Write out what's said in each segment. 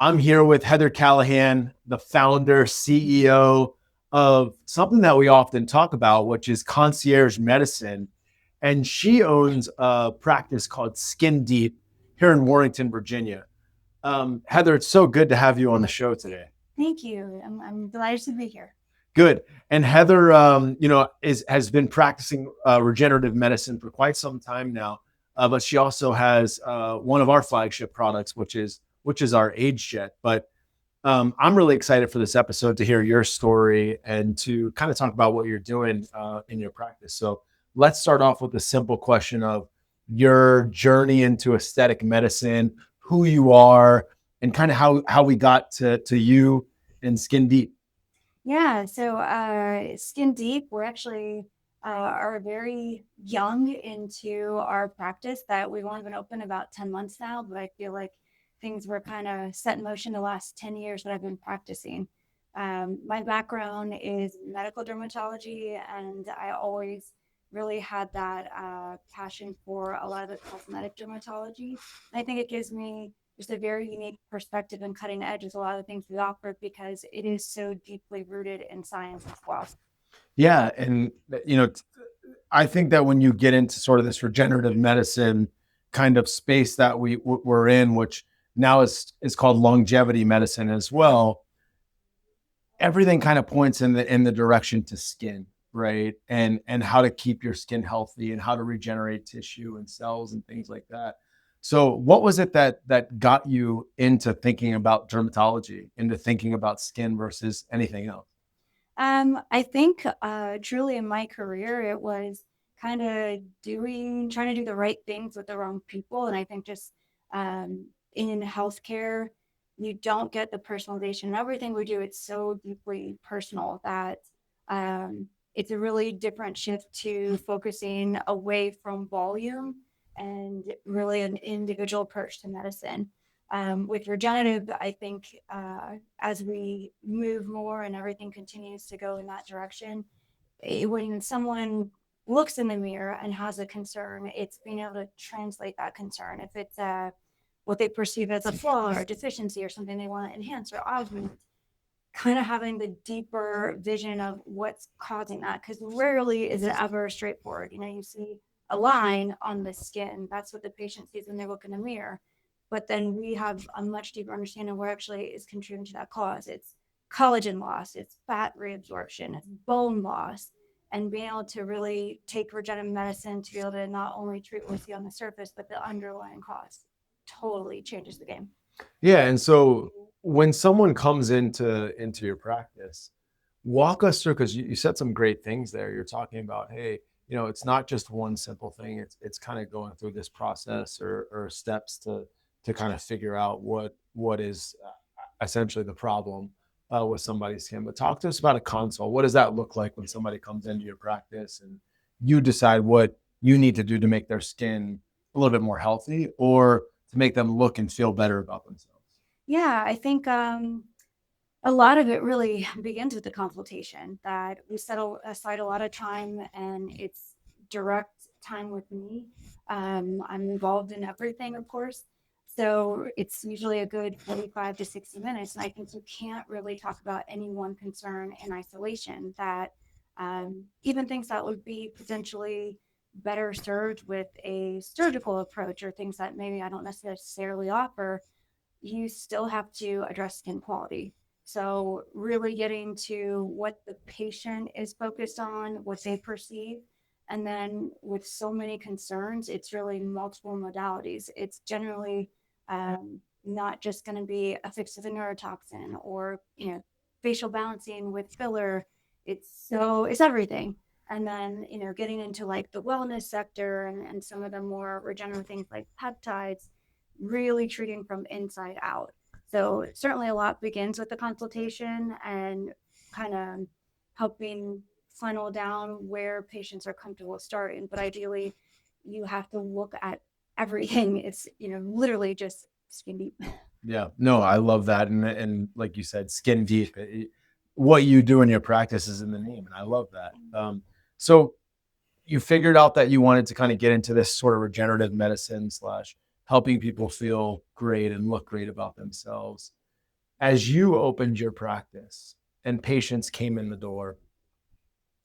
I'm here with Heather Callahan, the founder, CEO of something that we often talk about, which is concierge medicine. And she owns a practice called Skin Deep here in Warrington, Virginia. Heather, it's so good to have you on the show today. Thank you. I'm delighted to be here. Good. And Heather, has been practicing regenerative medicine for quite some time now. But she also has one of our flagship products, which is our Age Jet. But I'm really excited for this episode to hear your story and to kind of talk about what you're doing in your practice. So let's start off with a simple question of your journey into aesthetic medicine, who you are, and kind of how we got to you and Skin Deep. Yeah, so Skin Deep, we're actually are very young into our practice that we've only been open about 10 months now, but I feel like things were kind of set in motion the last 10 years that I've been practicing. My background is medical dermatology, and I always really had that passion for a lot of the cosmetic dermatology. I think it gives me just a very unique perspective and cutting edge is a lot of the things we offer because it is so deeply rooted in science as well. Yeah, and you know, I think that when you get into sort of this regenerative medicine kind of space that we're in, which now is called longevity medicine as well, everything kind of points in the direction to skin, right? And how to keep your skin healthy and how to regenerate tissue and cells and things like that. So what was it that got you into thinking about dermatology, into thinking about skin versus anything else? I think truly in my career, it was kind of trying to do the right things with the wrong people. And I think just in healthcare, you don't get the personalization. And everything we do, it's so deeply personal that it's a really different shift to focusing away from volume and really an individual approach to medicine. With regenerative, I think as we move more and everything continues to go in that direction, when someone looks in the mirror and has a concern, it's being able to translate that concern. If it's what they perceive as a flaw or a deficiency or something they want to enhance or augment, kind of having the deeper vision of what's causing that. Because rarely is it ever straightforward. You know, you see a line on the skin, that's what the patient sees when they look in the mirror, but then we have a much deeper understanding of what actually is contributing to that cause. It's collagen loss, it's fat reabsorption, it's bone loss, and being able to really take regenerative medicine to be able to not only treat what we see on the surface, but the underlying cause totally changes the game. Yeah, and so when someone comes into your practice, walk us through because you said some great things there. You're talking about, hey, it's not just one simple thing. It's kind of going through this process or steps to kind of figure out what is essentially the problem with somebody's skin. But talk to us about a consult. What does that look like when somebody comes into your practice and you decide what you need to do to make their skin a little bit more healthy or to make them look and feel better about themselves? Yeah, I think a lot of it really begins with the consultation that we set aside a lot of time and it's direct time with me. I'm involved in everything, of course. So it's usually a good 45 to 60 minutes. And I think you can't really talk about any one concern in isolation, that even things that would be potentially better served with a surgical approach or things that maybe I don't necessarily offer, you still have to address skin quality. So, really getting to what the patient is focused on, what they perceive. And then, with so many concerns, it's really multiple modalities. It's generally not just going to be a fix of a neurotoxin or, facial balancing with filler. It's everything. And then, getting into like the wellness sector and some of the more regenerative things like peptides, really treating from inside out. So certainly a lot begins with the consultation and kind of helping funnel down where patients are comfortable starting. But ideally, you have to look at everything. It's literally just skin deep. Yeah, no, I love that, and like you said, skin deep. What you do in your practice is in the name, and I love that. So you figured out that you wanted to kind of get into this sort of regenerative medicine slash helping people feel great and look great about themselves. As you opened your practice and patients came in the door,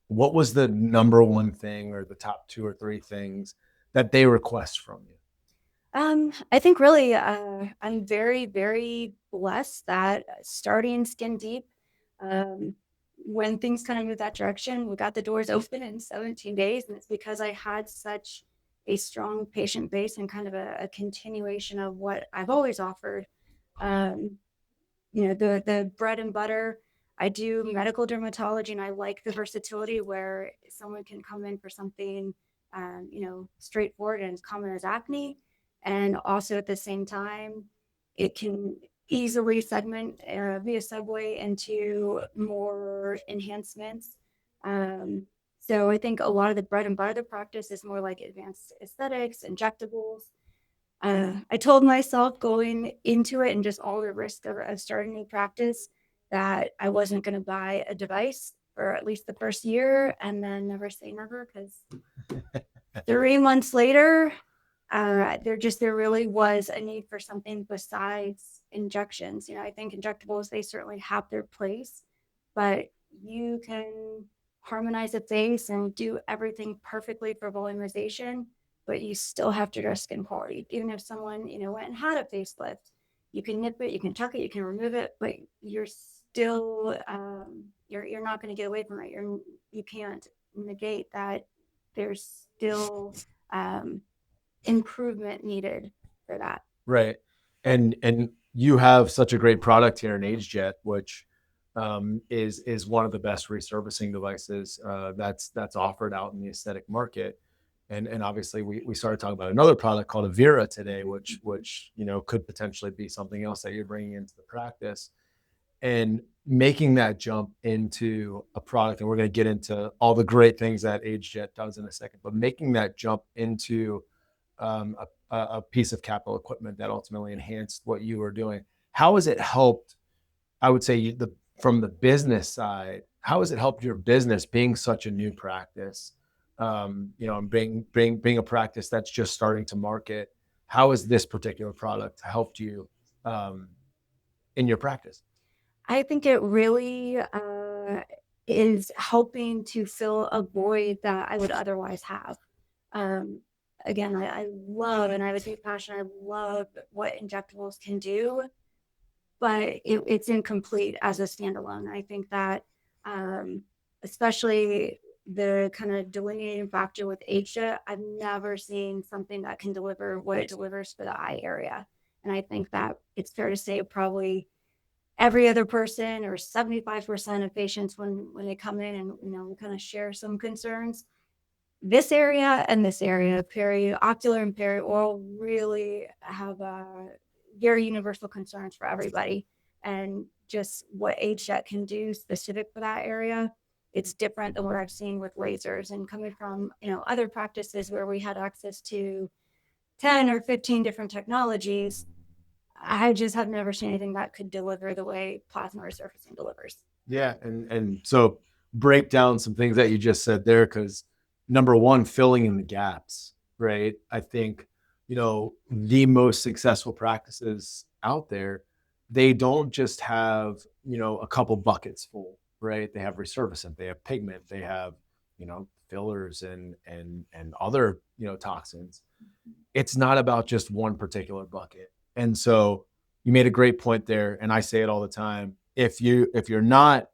what was the number one thing or the top two or three things that they request from you? I think really, I'm very, very blessed that starting Skin Deep, um, when things kind of moved that direction, we got the doors open in 17 days, and it's because I had such a strong patient base and kind of a continuation of what I've always offered. Um, the bread and butter. I do medical dermatology, and I like the versatility where someone can come in for something, straightforward and as common as acne, and also at the same time, it can easily segment via segue into more enhancements. Um, so I think a lot of the bread and butter of the practice is more like advanced aesthetics, injectables. I told myself going into it and just all the risk of starting a new practice that I wasn't going to buy a device for at least the first year and then never say never, because 3 months later, there really was a need for something besides injections. I think injectables, they certainly have their place, but you can harmonize the face and do everything perfectly for volumization, but you still have to address skin quality. Even if someone, went and had a facelift, you can nip it, you can tuck it, you can remove it, but you're still you're not going to get away from it. You can't negate that there's still um, improvement needed for that. Right. And you have such a great product here in AgeJet, which is one of the best resurfacing devices that's offered out in the aesthetic market. And obviously we started talking about another product called Avira today, which could potentially be something else that you're bringing into the practice. And making that jump into a product, and we're going to get into all the great things that AgeJet does in a second, but making that jump into a piece of capital equipment that ultimately enhanced what you were doing. How has it helped? I would say from the business side, how has it helped your business being such a new practice? And being a practice that's just starting to market. How has this particular product helped you um, in your practice? I think it really is helping to fill a void that I would otherwise have. Um, Again, I love, and I have a deep passion, I love what injectables can do, but it's incomplete as a standalone. I think that, um, especially the kind of delineating factor with Asia, I've never seen something that can deliver what it delivers for the eye area. And I think that it's fair to say probably every other person or 75% of patients when they come in and we kind of share some concerns, this area, periocular and perioral, really have very universal concerns for everybody. And just what AgeJet can do specific for that area, it's different than what I've seen with lasers. And coming from other practices where we had access to 10 or 15 different technologies, I just have never seen anything that could deliver the way plasma resurfacing delivers. Yeah, and so break down some things that you just said there, because number one, filling in the gaps, right? I think the most successful practices out there, they don't just have a couple buckets full, right? They have resurfactant, they have pigment, they have fillers and other toxins. It's not about just one particular bucket. And so you made a great point there, and I say it all the time. If you're not,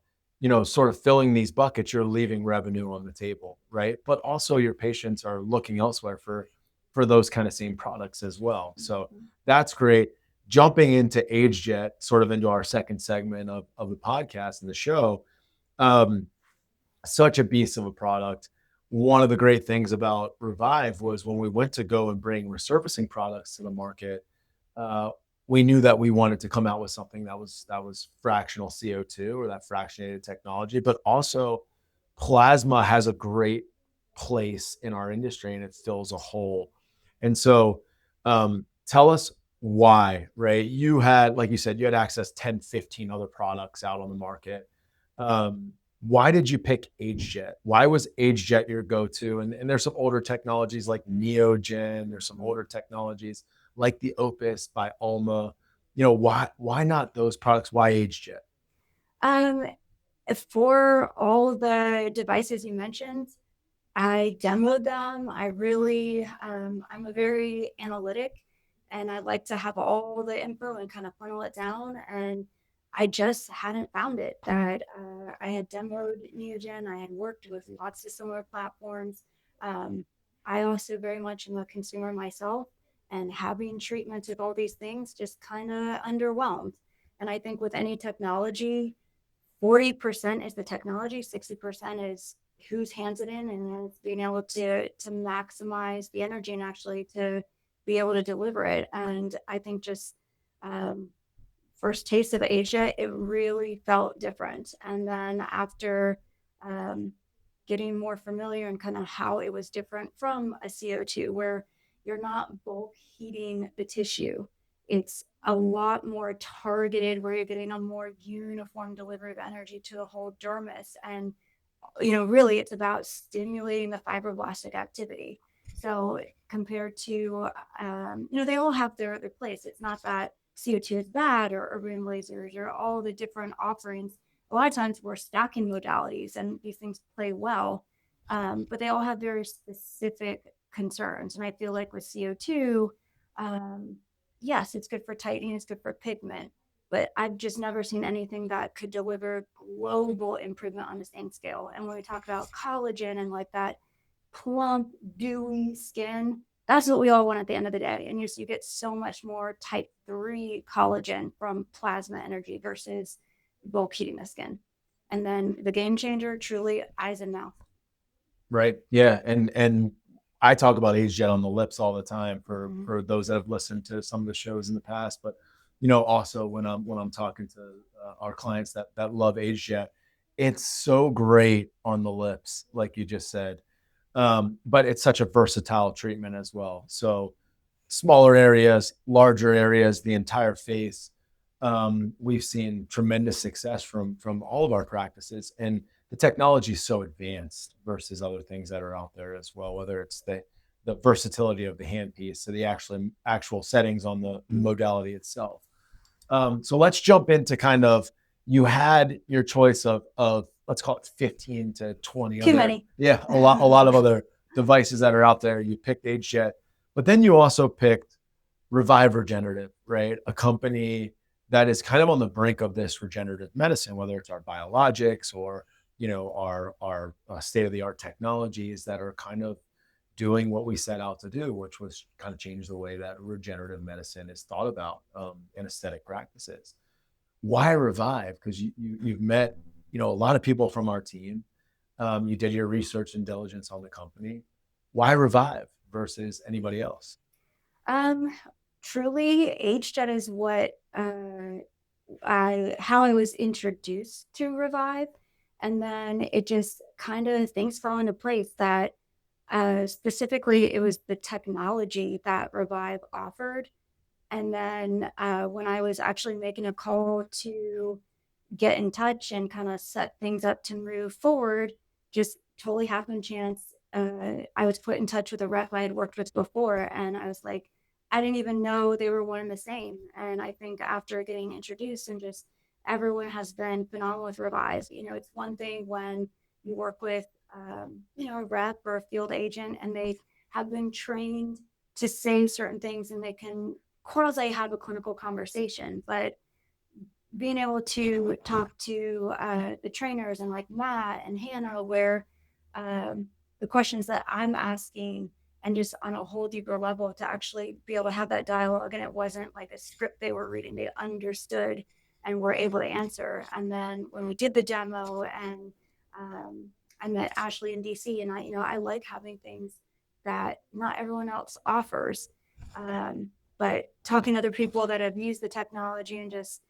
sort of filling these buckets, you're leaving revenue on the table, right? But also your patients are looking elsewhere for those kind of same products as well. So that's great. Jumping into AgeJet, sort of into our second segment of the podcast and the show, um, such a beast of a product. One of the great things about Revive was when we went to go and bring resurfacing products to the market, uh, we knew that we wanted to come out with something that was fractional CO2 or that fractionated technology, but also plasma has a great place in our industry and it fills a hole. And so tell us why, right? You had, like you said, you had access 10, 15 other products out on the market. Why did you pick AgeJet? Why was AgeJet your go-to? And there's some older technologies like Neogen. There's some older technologies like the Opus by Alma. why not those products? Why AgeJet? Um, for all the devices you mentioned, I demoed them. I really, I'm a very analytic and I like to have all the info and kind of funnel it down. And I just hadn't found it that I had demoed Neogen. I had worked with lots of similar platforms. Um, I also very much am a consumer myself, and having treatments with all these things just kind of underwhelmed. And I think with any technology, 40% is the technology, 60% is whose hands it in, and then it's being able to maximize the energy and actually to be able to deliver it. And I think just um, first taste of Asia, it really felt different. And then after um, getting more familiar and kind of how it was different from a CO2, where you're not bulk heating the tissue. It's a lot more targeted, where you're getting a more uniform delivery of energy to the whole dermis. And, really it's about stimulating the fibroblastic activity. So compared to, they all have their place. It's not that CO2 is bad or urban lasers or all the different offerings. A lot of times we're stacking modalities and these things play well, but they all have very specific concerns. And I feel like with CO2, um, yes, it's good for tightening, it's good for pigment, but I've just never seen anything that could deliver global improvement on the same scale. And when we talk about collagen and like that plump, dewy skin, that's what we all want at the end of the day. And you get so much more type 3 collagen from plasma energy versus bulk heating the skin. And then the game changer, truly eyes and mouth. Right. Yeah. And I talk about AgeJet on the lips all the time for those that have listened to some of the shows in the past. But also when I'm talking to our clients that love AgeJet, it's so great on the lips, like you just said. But it's such a versatile treatment as well. So smaller areas, larger areas, the entire face. We've seen tremendous success from all of our practices, and the technology is so advanced versus other things that are out there as well. Whether it's the versatility of the handpiece to the actual settings on the modality itself. So let's jump into kind of, you had your choice of let's call it 15 to 20 Too other, many. yeah, a lot of other devices that are out there. You picked AgeJet, but then you also picked Revive Regenerative, right? A company that is kind of on the brink of this regenerative medicine, whether it's our biologics or our state of the art technologies that are kind of doing what we set out to do, which was kind of change the way that regenerative medicine is thought about in aesthetic practices. Why Revive? Because you've met a lot of people from our team. You did your research and diligence on the company. Why Revive versus anybody else? Um, Truly, AgeJet is what how I was introduced to Revive, and then it just kind of things fell into place that specifically it was the technology that Revive offered. And then when I was actually making a call to get in touch and kind of set things up to move forward, just totally happened chance. I was put in touch with a rep I had worked with before, and I was like, I didn't even know they were one and the same. And I think after getting introduced and just everyone has been phenomenal with Revive. It's one thing when you work with, a rep or a field agent, and they have been trained to say certain things and they can quasi have a clinical conversation, but being able to talk to the trainers and like Matt and Hannah, where the questions that I'm asking and just on a whole deeper level to actually be able to have that dialogue, and it wasn't like a script they were reading, they understood and were able to answer. And then when we did the demo and I met Ashley in DC, and I like having things that not everyone else offers. But talking to other people that have used the technology and just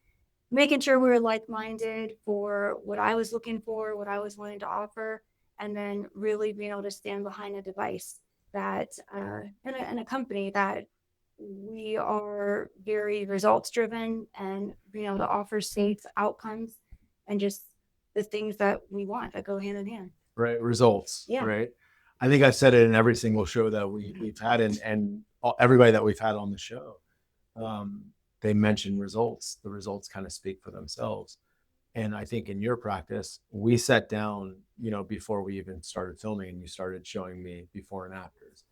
making sure we were like-minded for what I was looking for, what I was wanting to offer, and then really being able to stand behind a device that and a company that we are very results driven and being able to offer safe outcomes and just the things that we want that go hand in hand. Right, results. Yeah. Right. I think I've said it in every single show that we've had, and everybody that we've had on the show. they mention results. The results kind of speak for themselves. And I think in your practice, we sat down, before we even started filming, and you started showing me before and afters.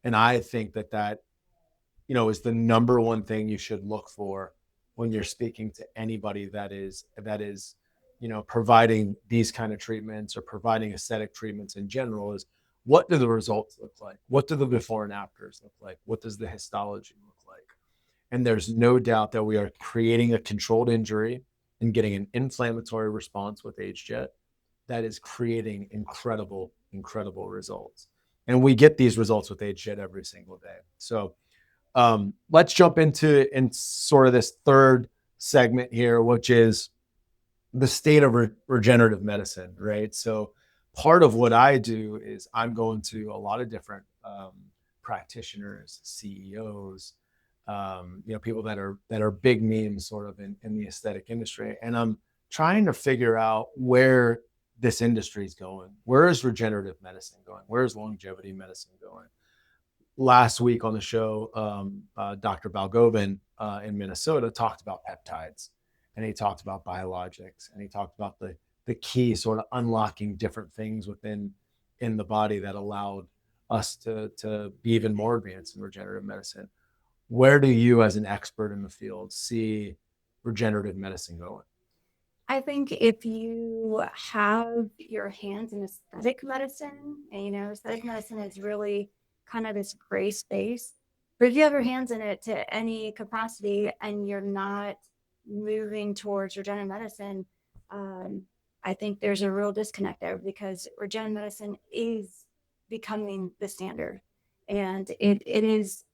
And I think that is the number one thing you should look for when you're speaking to anybody that is providing these kind of treatments or providing aesthetic treatments in general, is what do the results look like? What do the before and afters look like? What does the histology look like? And there's no doubt that we are creating a controlled injury and getting an inflammatory response with age-jet that is creating incredible, incredible results. And we get these results with age-jet every single day. So let's jump into sort of this third segment here, which is the state of regenerative medicine, right? So part of what I do is I'm going to a lot of different practitioners, CEOs, people that are big names sort of in the aesthetic industry. And I'm trying to figure out where this industry is going. Where is regenerative medicine going? Where is longevity medicine going? Last week on the show, Dr. Balgovin in Minnesota talked about peptides, and he talked about biologics, and he talked about the key sort of unlocking different things in the body that allowed us to be even more advanced in regenerative medicine. Where do you, as an expert in the field, see regenerative medicine going? I think if you have your hands in aesthetic medicine, and aesthetic medicine is really kind of this gray space, but if you have your hands in it to any capacity and you're not moving towards regenerative medicine, I think there's a real disconnect there, because regenerative medicine is becoming the standard, and it is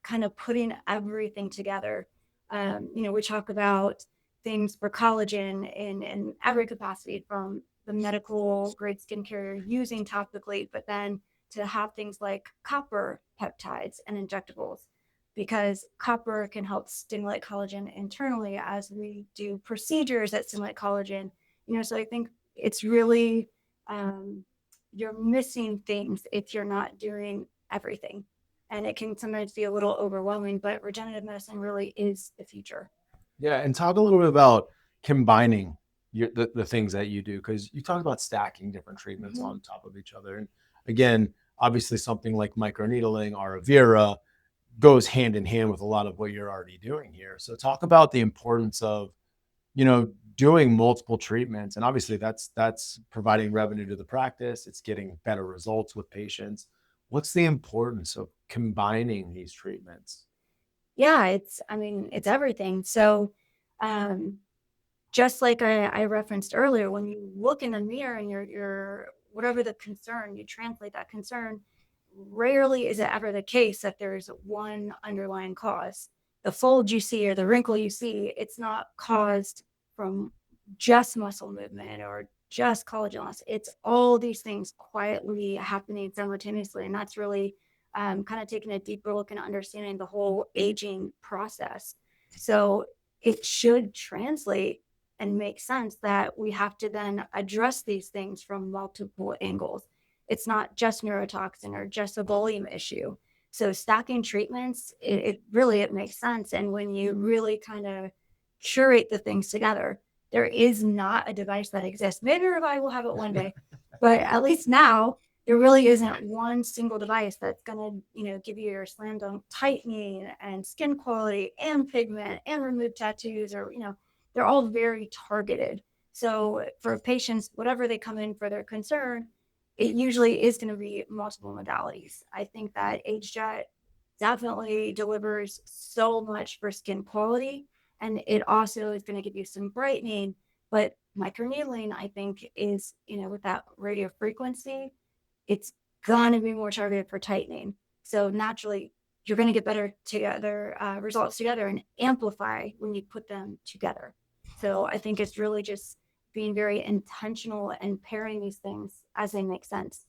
kind of putting everything together. We talk about things for collagen in every capacity, from the medical grade skincare using topically, but then to have things like copper peptides and injectables, because copper can help stimulate collagen internally as we do procedures that stimulate collagen. So I think it's really, you're missing things if you're not doing everything. And it can sometimes be a little overwhelming, but regenerative medicine really is the future. Yeah, and talk a little bit about combining the things that you do, because you talk about stacking different treatments on top of each other. And again, obviously something like microneedling or Avira goes hand in hand with a lot of what you're already doing here. So talk about the importance of, doing multiple treatments. And obviously that's providing revenue to the practice. It's getting better results with patients. What's the importance of combining these treatments? Yeah, it's everything. So, um, just like I referenced earlier, when you look in the mirror and you're whatever the concern, you translate that concern. Rarely is it ever the case that there's one underlying cause. The fold you see or the wrinkle you see, it's not caused from just muscle movement or just collagen loss. It's all these things quietly happening simultaneously. And that's really kind of taking a deeper look and understanding the whole aging process. So it should translate and make sense that we have to then address these things from multiple angles. It's not just neurotoxin or just a volume issue. So stacking treatments, it makes sense. And when you really kind of curate the things together, there is not a device that exists. Maybe Revive will have it one day, but at least now there really isn't one single device that's gonna, give you your slam dunk tightening and skin quality and pigment and remove tattoos, or they're all very targeted. So for patients, whatever they come in for their concern, it usually is going to be multiple modalities. I think that age-jet definitely delivers so much for skin quality, and it also is going to give you some brightening. But microneedling, I think, is, with that radio frequency, it's going to be more targeted for tightening. So naturally, you're going to get better together results together and amplify when you put them together. So I think it's really just being very intentional and pairing these things as they make sense.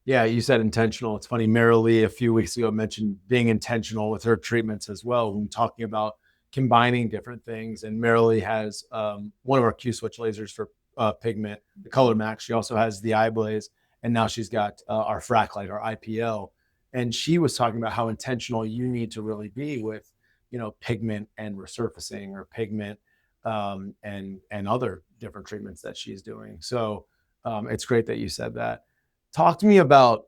Yeah, you said intentional. It's funny. Marilee a few weeks ago mentioned being intentional with her treatments as well when talking about combining different things. And Marilee has one of our Q switch lasers for pigment, the Color Max. She also has the eye blaze, and now she's got our frac light, our IPL. And she was talking about how intentional you need to really be with pigment and resurfacing, or pigment and other different treatments that she's doing. So it's great that you said that. Talk to me about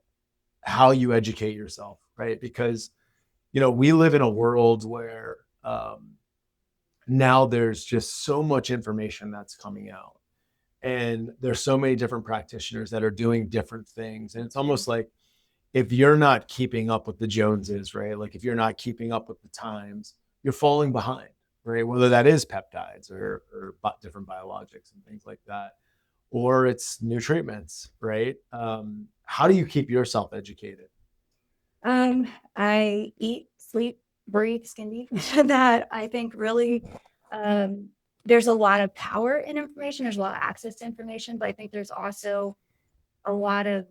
how you educate yourself, right? Because we live in a world where now there's just so much information that's coming out, and there's so many different practitioners that are doing different things, and it's almost like, if you're not keeping up with the Joneses, right? Like if you're not keeping up with the times, you're falling behind, right? Whether that is peptides or different biologics and things like that, or it's new treatments, right? How do you keep yourself educated? I eat, sleep, breathe skin deep. That I think really, um, there's a lot of power in information. There's a lot of access to information, but I think there's also a lot of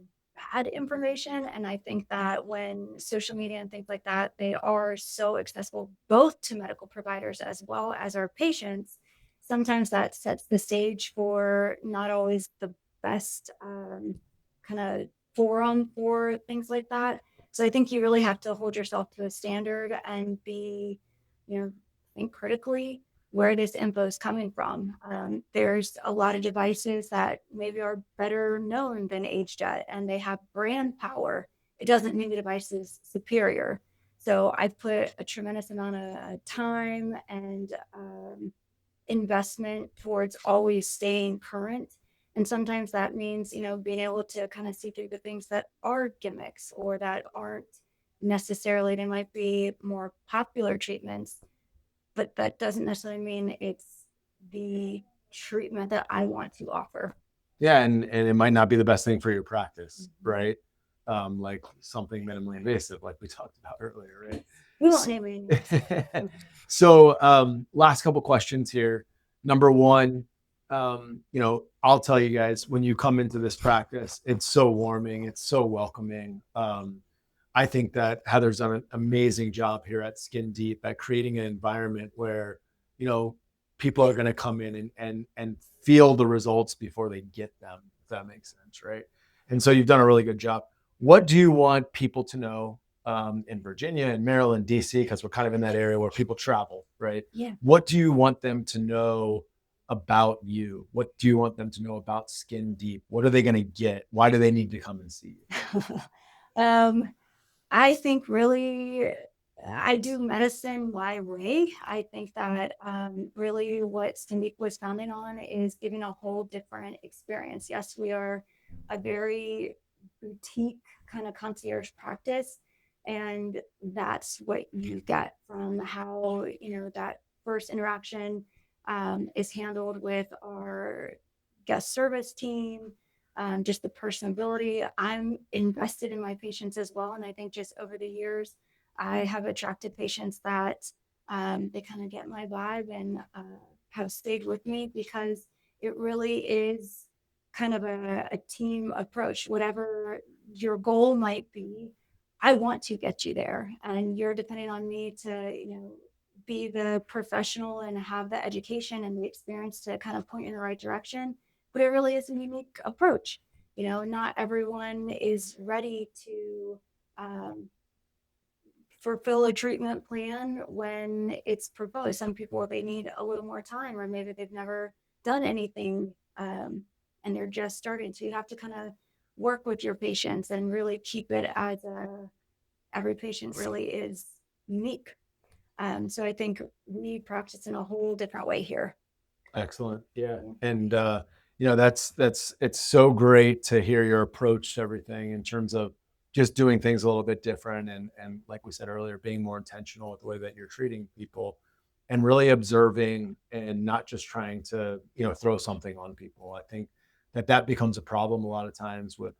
bad information. And I think that when social media and things like that, they are so accessible both to medical providers as well as our patients, sometimes that sets the stage for not always the best kind of forum for things like that. So I think you really have to hold yourself to a standard and be, think critically where this info is coming from. There's a lot of devices that maybe are better known than AgeJet and they have brand power. It doesn't mean the device is superior. So I've put a tremendous amount of time and investment towards always staying current. And sometimes that means, being able to kind of see through the things that are gimmicks or that aren't necessarily, they might be more popular treatments, but that doesn't necessarily mean it's the treatment that I want to offer. Yeah, and it might not be the best thing for your practice, right? Like something minimally invasive, like we talked about earlier, right? We won't name any. So, last couple questions here. Number one, I'll tell you guys, when you come into this practice, it's so warming, it's so welcoming. I think that Heather's done an amazing job here at Skin Deep at creating an environment where, people are going to come in and feel the results before they get them, if that makes sense, right? And so you've done a really good job. What do you want people to know in Virginia and Maryland, DC, because we're kind of in that area where people travel, right? Yeah. What do you want them to know about you? What do you want them to know about Skin Deep? What are they going to get? Why do they need to come and see you? I think really I do medicine why way. I think that really what Stindic was founded on is giving a whole different experience. Yes, we are a very boutique kind of concierge practice, and that's what you get from how that first interaction is handled with our guest service team, just the personability. I'm invested in my patients as well. And I think just over the years, I have attracted patients that they kind of get my vibe and have stayed with me because it really is kind of a team approach. Whatever your goal might be, I want to get you there. And you're depending on me to, be the professional and have the education and the experience to kind of point in the right direction, but it really is a unique approach. Not everyone is ready to fulfill a treatment plan when it's proposed. Some people, they need a little more time, or maybe they've never done anything and they're just starting. So you have to kind of work with your patients and really keep it as every patient really is unique. So I think we practice in a whole different way here. Excellent. Yeah. And that's it's so great to hear your approach to everything in terms of just doing things a little bit different, and like we said earlier, being more intentional with the way that you're treating people and really observing and not just trying to, throw something on people. I think that becomes a problem a lot of times with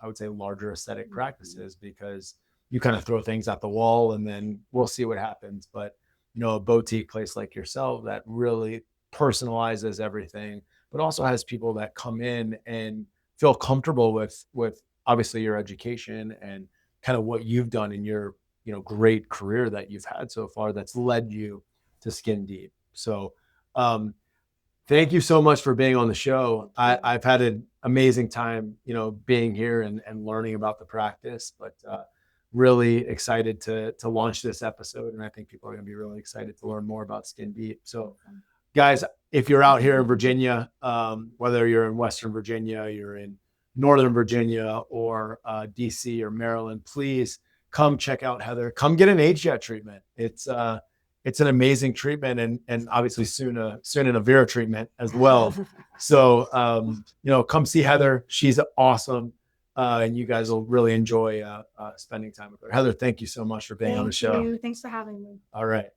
I would say larger aesthetic practices, because you kind of throw things at the wall and then we'll see what happens. But a boutique place like yourself that really personalizes everything, but also has people that come in and feel comfortable with obviously your education and kind of what you've done in your great career that you've had so far that's led you to Skin Deep. So thank you so much for being on the show. I've had an amazing time being here and learning about the practice, but really excited to launch this episode, and I think people are going to be really excited to learn more about Skin Deep. So, guys, if you're out here in Virginia, whether you're in Western Virginia, you're in Northern Virginia, or DC or Maryland, please come check out Heather. Come get an age jet treatment. It's an amazing treatment, and obviously soon an Avera treatment as well. So come see Heather. She's awesome, and you guys will really enjoy spending time with her. Heather, thank you so much for being on the show. Thank you. Thanks for having me. All right.